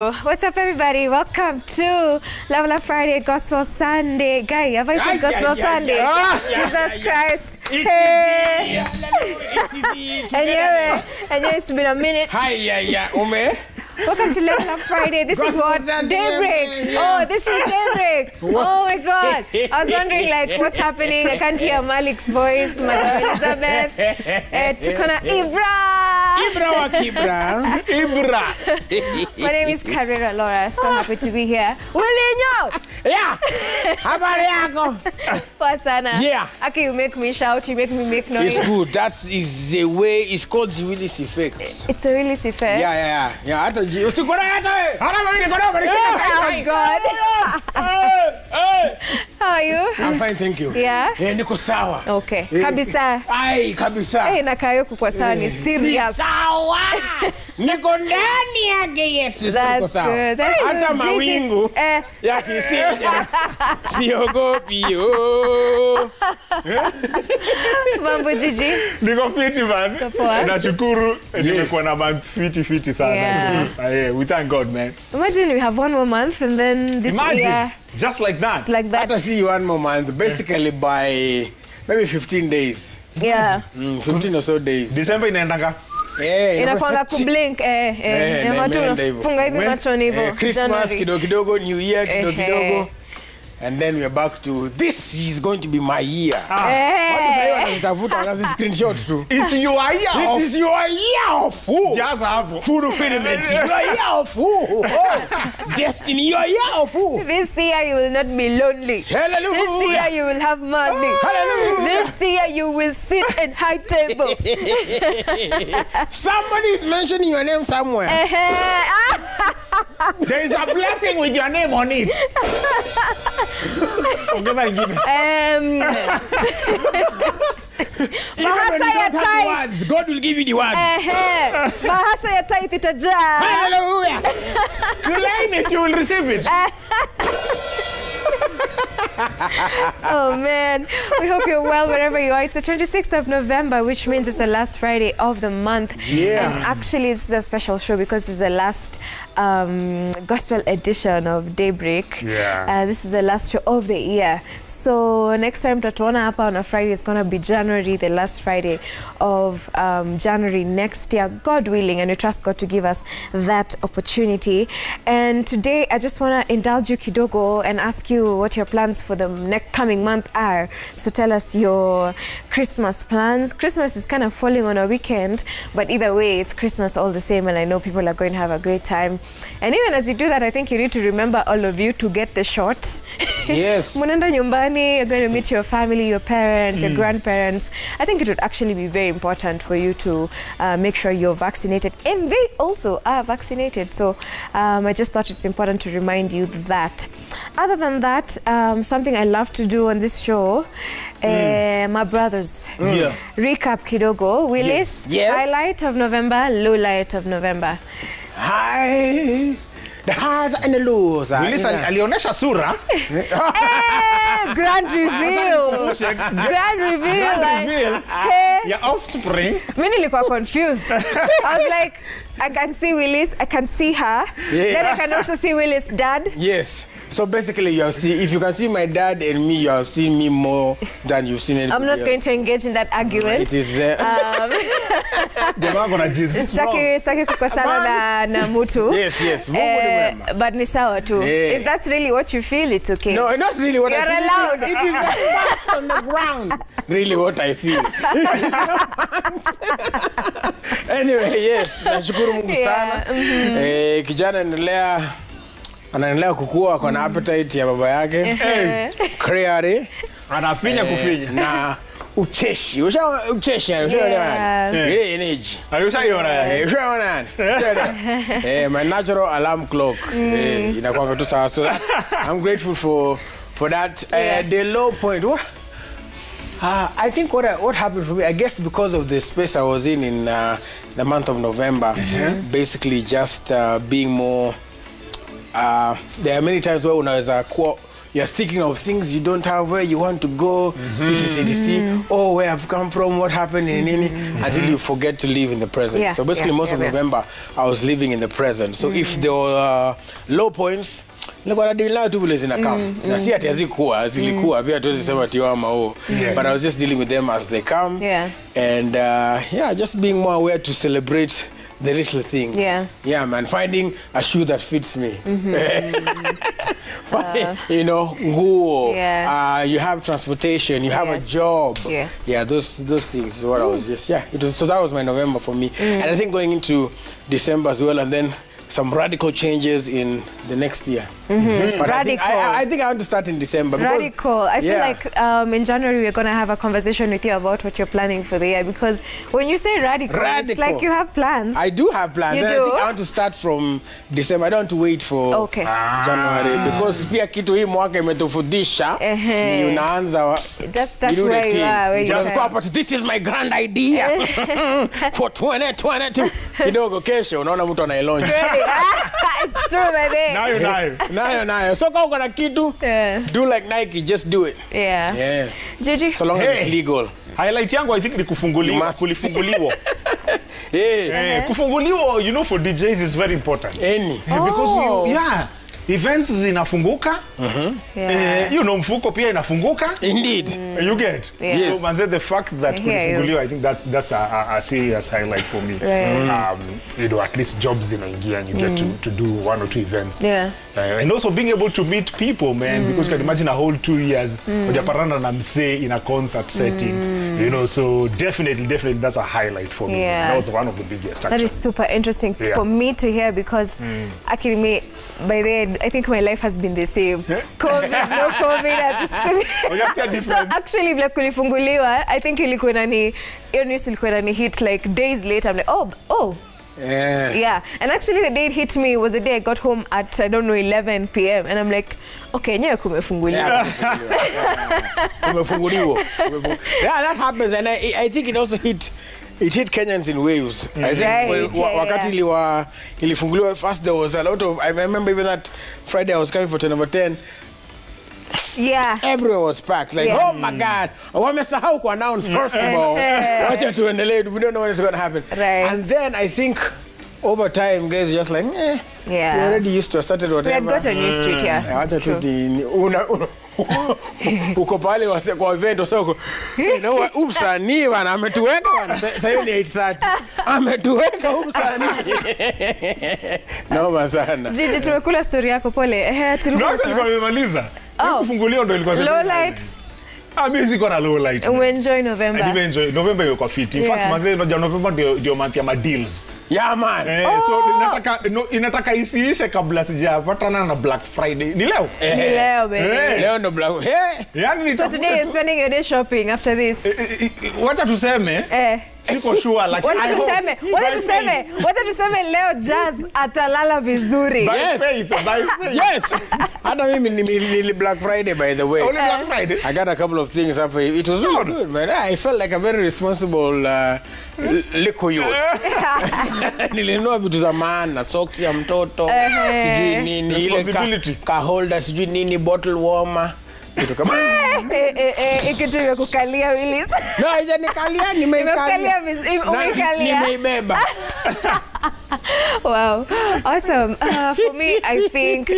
What's up, everybody? Welcome to Levelup Friday Gospel Sunday. Guy, have I said Gospel Sunday? Jesus Christ. Hey! And it's been a minute. Hi, Welcome to Levelup Friday. This is what? Daybreak. Oh, this is Daybreak. Oh my God. I was wondering, like, what's happening? I can't hear Malik's voice, Madam Elizabeth. Tukona Ibra. My name is Carrera Laura. So happy to be here. Willinyo! Yeah! Habari yako? Pasana. Yeah. Okay, you make me shout, you make me make noise. It's good. That is the way. It's called the Willis effect. It's a Willis effect? Yeah. Oh God. How are you? I'm fine, thank you. Yeah? Niko sawa. Okay. Kabisa. Ai, kabisa. Nakayo kwa sawa ni serious. Sawa. Niko ndani yake Yesu. That's good. Hata mawingu yakisija. Siogopi yo. Mambo Gigi. Niko fiti man. Nashukuru nimekuwa na month fiti sana. Yeah, we thank God, man. Imagine we have one more month and then this year. Just like that. It's like that. I see one more month, basically by maybe 15 days. Yeah. 15 or so days. December inaendanga. Inakwanga kublink funga hivi macho hivyo. Christmas kidogo, New Year kidogo. And then we're back to this is going to be my year. Screenshot too. It's your year. It is your year of who? Just hapo. Food fulfillment. Your year of who? Destiny. Your year of who? This year you will not be lonely. Hallelujah. This year you will have money. Hallelujah. This year you will sit at high tables. Somebody is mentioning your name somewhere. There is a blessing with your name on it. God will give you the words. Bahasa ya tithe itajaa. Hallelujah. You learn it, you will receive it. Oh man, we hope you're well wherever you are. It's the 26th of November, which means it's the last Friday of the month. Yeah. And actually, this is a special show because it's the last gospel edition of Daybreak. Yeah. This is the last show of the year. So next time tatuona hapa on a Friday is going to be January, the last Friday of January next year, God willing, and we trust God to give us that opportunity. And today, I just want to indulge you kidogo and ask you what your plans for the next coming month are. So tell us your Christmas plans. Christmas is kind of falling on a weekend, but either way, it's Christmas all the same, and I know people are going to have a great time. And even as you do that, I think you need to remember, all of you, to get the shots. Yes. Munenda nyumbani, you're going to meet your family, your parents, your grandparents. I think it would actually be very important for you to make sure you're vaccinated, and they also are vaccinated. So I just thought it's important to remind you that. Other than that, something I love to do on this show, my brothers. Recap kidogo. Willis, yes. Highlight of November, low light of November. Hi. The highs and the lows. Willis alionesha sura. Grand reveal. Grand reveal. Your offspring. Mimi nilikuwa confused. I was like, I can see Willis, I can see her. Yeah. Then I can also see Willis' dad. Yes. So basically, if you can see my dad and me, you have seen me more than you've seen anybody I'm not else. going to engage in that argument. It is. Sitaki kukosana na mutu. Yes. But ni sawa tu. If that's really what you feel, it's okay. No, not really what You're I feel. allowed. It is the facts on the ground. Really what I feel. Anyway, yes. Nashukuru Mungu sana. Kijana anaendelea kukua kwa na appetite ya baba yake. Create. Anafinya kufinya. Na ucheshi. Ucheshi. Ile energy. Alishaiona. My natural alarm clock. Inakuwa tu sawa. So I'm grateful for that. The low point. I think what happened for me, I guess because of the space I was in the month of November, basically just being more, there are many times where unaweza kuwa you're thinking of things you don't have, where you want to go, etc. Oh, where I've come from, what happened in until you forget to live in the present. Yeah, So basically, most of November, I was living in the present. So if there were low points, but I was just dealing with them as they come. Yeah. And just being more aware to celebrate the little things. Yeah, man. Finding a shoe that fits me. You know, nguo. You have transportation. You have a job. Yeah, those things is what I was just. So that was my November for me. And I think going into December as well, and then some radical changes in the next year. But Radical. I think I want to start in December. Radical. I feel like in January we're going to have a conversation with you about what you're planning for the year, because when you say radical, it's like you have plans. I do have plans. You and do? I think I want to start from December. I don't want to wait for January, because pia kitu hii mwaka imetufundisha ni unaanza just start where you are. But this is my grand idea for 2022. Kidogo kesho unaona mtu anailaunch. It's true, baby. Nayo. So kama uko na kitu, do like Nike, just do it. Yeah. Gigi? So long as it's legal. Highlight yangu I think ni kulifunguliwa. Kufunguliwa, you know, for DJs is very important. Because events zinafunguka. You know, mfuko pia inafunguka. Indeed. You get. Yes. So manze, the fact that kufunguliwa, I think that's a serious highlight for me. You know, at least jobs zinaingia and you get to do 1 or 2 events. And also being able to meet people, man, because you can imagine a whole 2 years ujaparana na mse in a concert setting. You know, so definitely that's a highlight for me. That was one of the biggest. That is super interesting for me to hear, because actually by the end, I think my life has been the same. COVID, no COVID. So actually, vile kulifunguliwa, I think ilikuwa nani, hiyo news ilikuwa nani hit like days later. I'm like, oh. Yeah. And actually the day it hit me was the day I got home at, I don't know, 11 p.m. And I'm like, okay, nyewe kumefunguliwa. Kumefunguliwa. Yeah, that happens. And I think it also hit Kenyans in waves. I think wakati ilifunguliwa first, there was a lot of, I remember even that Friday I was coming for 10/10. Everywhere was packed. Like, oh my God, wamesahau ku announce first of all. Wacha tuendelee, we don't know when it's going to happen. And then I think over time, guys just like, we're already used to a certain whatever. We had gotten used to it, uko pale kwa event usoko, umsanii bana ametuweka bana, sasa hiyo ni 8:30 ametuweka umsanii. Naomba sana Gigi, tumekula story yako, pole. Tulikuwa tumemaliza. Kufunguliwa ndo ilikuwa low light. Mimi siko na low light. Enjoy November. Enjoy November, yuko fit. In fact, manze, unajua November ndio month ya deals. Yeah, man. So inataka isiishe kabla sijapatana na Black Friday. Ni leo? Ni leo, baby. Leo ndo Black. So today you're spending your day shopping after this. Wacha tuseme. Siko sure, lakini wacha tuseme leo Jazz atalala vizuri. By faith. Yes. Hata mimi ni Black Friday, by the way. Only Black Friday. I got a couple of things up. It was really good, man. I felt like a very responsible little youth. Nilinunua vitu za maana, socks ya mtoto, sijui nini, ile ka holder, sijui nini, bottle warmer. Kitu kama kitu ya kukalia Willis. No, haijanikalia, nimeikalia. Nimeibeba. Wow, awesome. For me, I think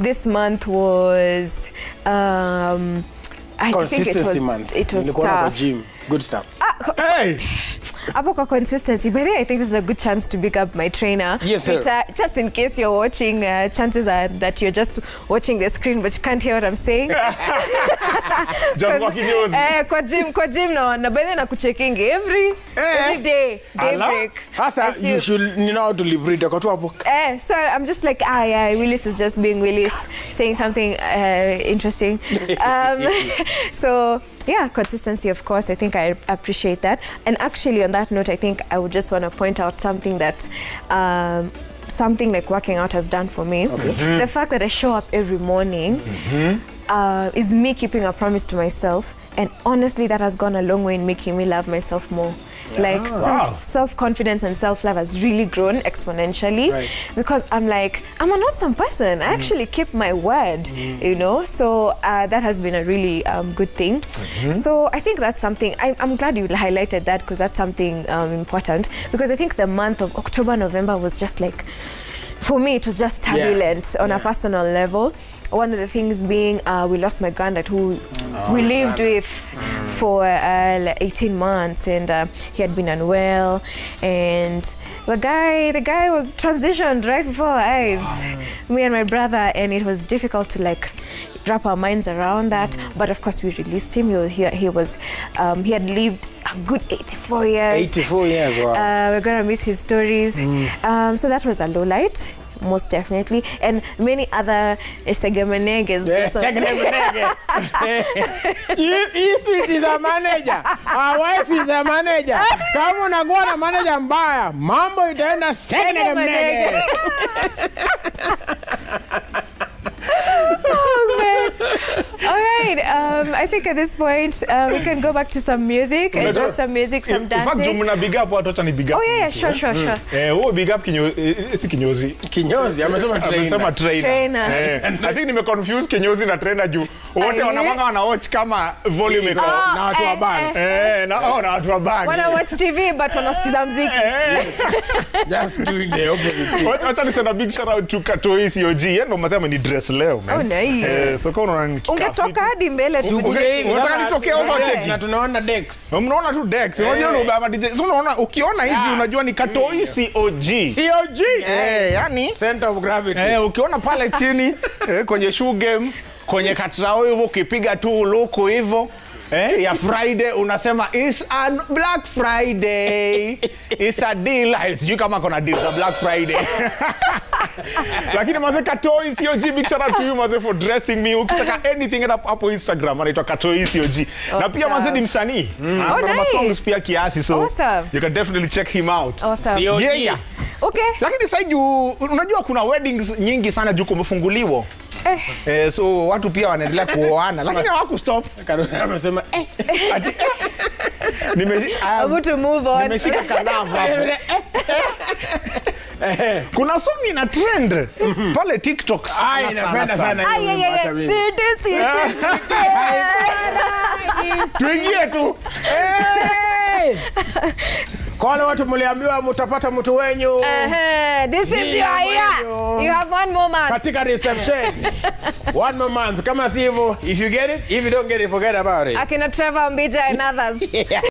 this month was I think it was tough. Good stuff. About consistency, but I think this is a good chance to pick up my trainer. Yes, sir. But, just in case you're watching, chances are that you're just watching the screen, but you can't hear what I'm saying. Kwa gym na bado na kuchecking every day break. You should know how to liberate hapo. So I'm just like, Willis is just being Willis, saying something interesting. So yeah, consistency, of course, I think I appreciate that. And actually on that note, I think I would just want to point out something that something like working out has done for me. The fact that I show up every morning is me keeping a promise to myself, and honestly that has gone a long way in making me love myself more. Like self-confidence and self-love has really grown exponentially because I'm like, I'm an awesome person. I actually keep my word, you know. So that has been a really good thing. So I think that's something, I'm glad you highlighted that because that's something important, because I think the month of October, November was just like, for me, it was just turbulent on a personal level. One of the things being we lost my granddad who we lived with for 18 months, and he had been unwell, and the guy was transitioned right before our eyes, me and my brother, and it was difficult to like wrap our minds around that. But of course we released him. He had lived a good 84 years. 84 years, wow. We're gonna miss his stories. So that was a low light, most definitely, and many other segemeneges. If it is a manager, our wife is a manager. Kama unakuwa na manager mbaya, mambo itaenda segemenege. All right, I think at this point we can go back to some music, enjoy some music, some dancing. In fact, big up watu ni big up. Oh yeah, sure. Big up kinyozi. Kinyozi, amesema trainer. I think nime confuse kinyozi na trainer juu. Wote wanapanga wana watch kama volume iko na watu wa band. Na watu wa band. Wana watch TV but wanasikiza muziki. Just doing the opposite. Wacha nisema big shout out to Katoi COG. Yeye ndo msema ni dress leo, man. Oh nice. So kuna ungetoka hadi mbele tu. Unataka nitokee over check na tunaona Dex. Mnaona tu Dex. Unajua ndo baba DJ. So unaona ukiona hivi unajua ni Katoi COG. COG. Yani center of gravity. Ukiona pale chini kwenye shoe game, kwenye katrao hivyo ukipiga tu luku hivyo ya Friday unasema it's a Black Friday. It's a deal. Sijui kama kuna deal za Black Friday. Lakini maze Katoi COG, big shout out to you maze for dressing me. Ukitaka anything hapo Instagram anaitwa Katoi COG. Na pia maze ni msanii. Ana songs pia kiasi, so you can definitely check him out. Yeah. Okay. Lakini sasa unajua kuna weddings nyingi sana juu kumefunguliwa. So watu pia wanaendelea kuoana lakini hawakustop. Amesema to move on. Nimeshika kanava. Kuna song ina trend pale TikTok sana. Napenda sana. Tuingie tu. Kwa wale watu mliambiwa mtapata mtu wenyu. This is your year. You have one more month. Katika reception. One more month. Kama si hivyo, if you get it, if you don't get it, forget about it. Akina Trevor Mbija and others.